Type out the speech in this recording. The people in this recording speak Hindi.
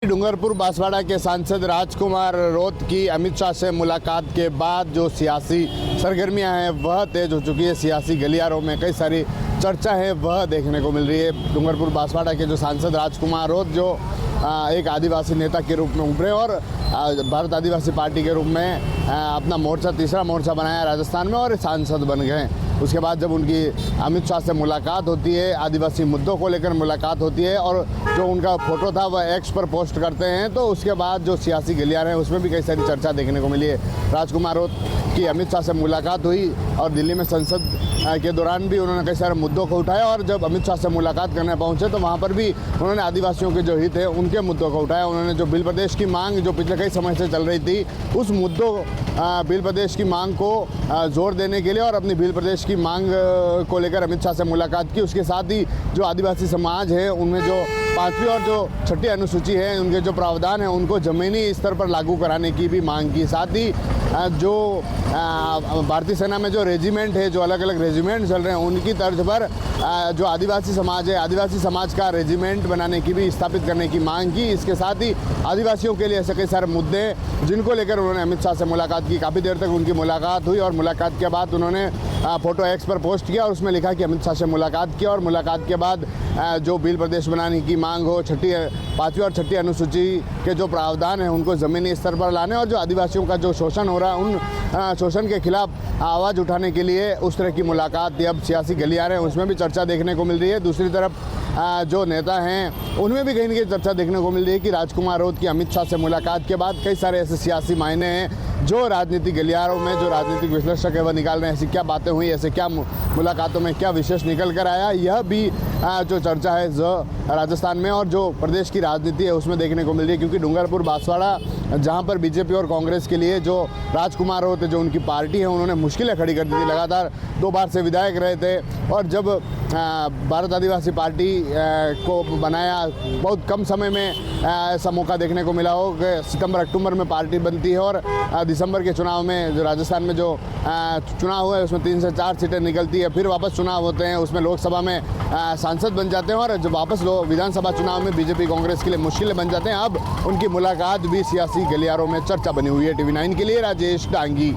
डूंगरपुर बांसवाड़ा के सांसद राजकुमार रोत की अमित शाह से मुलाकात के बाद जो सियासी सरगर्मियां हैं वह तेज हो चुकी है। सियासी गलियारों में कई सारी चर्चा है वह देखने को मिल रही है। डूंगरपुर बांसवाड़ा के जो सांसद राजकुमार रोत जो एक आदिवासी नेता के रूप में उभरे और भारत आदिवासी पार्टी के रूप में अपना मोर्चा तीसरा मोर्चा बनाया राजस्थान में और सांसद बन गए। उसके बाद जब उनकी अमित शाह से मुलाकात होती है, आदिवासी मुद्दों को लेकर मुलाकात होती है और जो उनका फोटो था वह एक्स पर पोस्ट करते हैं, तो उसके बाद जो सियासी गलियारे हैं उसमें भी कई सारी चर्चा देखने को मिली है। राजकुमार रोत की अमित शाह से मुलाकात हुई और दिल्ली में संसद के दौरान भी उन्होंने कई सारे मुद्दों को उठाया और जब अमित शाह से मुलाकात करने पहुंचे तो वहां पर भी उन्होंने आदिवासियों के जो हित है उनके मुद्दों को उठाया। उन्होंने जो बिल प्रदेश की मांग जो पिछले कई समय से चल रही थी उस मुद्दों बिल प्रदेश की मांग को जोर देने के लिए और अपनी बिल प्रदेश की मांग को लेकर अमित शाह से मुलाकात की। उसके साथ ही जो आदिवासी समाज है उनमें जो 5वीं और जो 6ठी अनुसूची है उनके जो प्रावधान है उनको ज़मीनी स्तर पर लागू कराने की भी मांग की। साथ ही जो भारतीय सेना में जो रेजिमेंट है, जो अलग अलग रेजिमेंट चल रहे हैं उनकी तर्ज पर जो आदिवासी समाज है, आदिवासी समाज का रेजिमेंट बनाने की भी स्थापित करने की मांग की। इसके साथ ही आदिवासियों के लिए ऐसे कई सारे मुद्दे जिनको लेकर उन्होंने अमित शाह से मुलाकात की। काफ़ी देर तक उनकी मुलाकात हुई और मुलाकात के बाद उन्होंने फोटो एक्स पर पोस्ट किया और उसमें लिखा कि अमित शाह से मुलाकात की और मुलाकात के बाद जो बिल प्रदेश बनाने की मांग हो, 5वीं और 6ठी अनुसूची के जो प्रावधान है उनको ज़मीनी स्तर पर लाने और जो आदिवासियों का जो शोषण हो रहा है उन शोषण के खिलाफ आवाज़ उठाने के लिए उस तरह की मुलाकात अब सियासी गलियारे हैं उसमें भी चर्चा देखने को मिल रही है। दूसरी तरफ जो नेता हैं उनमें भी कहीं न कहीं चर्चा देखने को मिल रही है कि राजकुमार रोत की अमित शाह से मुलाकात के बाद कई सारे ऐसे सियासी मायने हैं जो राजनीतिक गलियारों में जो राजनीतिक विश्लेषक है वह निकाल रहे हैं। ऐसी क्या बातें हुई, ऐसे क्या मुलाकातों में क्या विशेष निकल कर आया, यह भी जो चर्चा है राजस्थान में और जो प्रदेश की राजनीति है उसमें देखने को मिल रही है। क्योंकि डूंगरपुर बांसवाड़ा जहां पर बीजेपी और कांग्रेस के लिए जो राजकुमार रोत जो उनकी पार्टी है उन्होंने मुश्किलें खड़ी कर दी थी। लगातार 2 बार से विधायक रहे थे और जब भारत आदिवासी पार्टी को बनाया बहुत कम समय में ऐसा मौका देखने को मिला हो कि सितंबर अक्टूबर में पार्टी बनती है और दिसंबर के चुनाव में जो राजस्थान में जो चुनाव हुआ है उसमें 3 से 4 सीटें निकलती है। फिर वापस चुनाव होते हैं, उसमें लोकसभा में सांसद बन जाते हैं और जब वापस विधानसभा चुनाव में बीजेपी कांग्रेस के लिए मुश्किलें बन जाते हैं। अब उनकी मुलाकात भी सियासी गलियारों में चर्चा बनी हुई है। TV9 के लिए राजेश डांगी।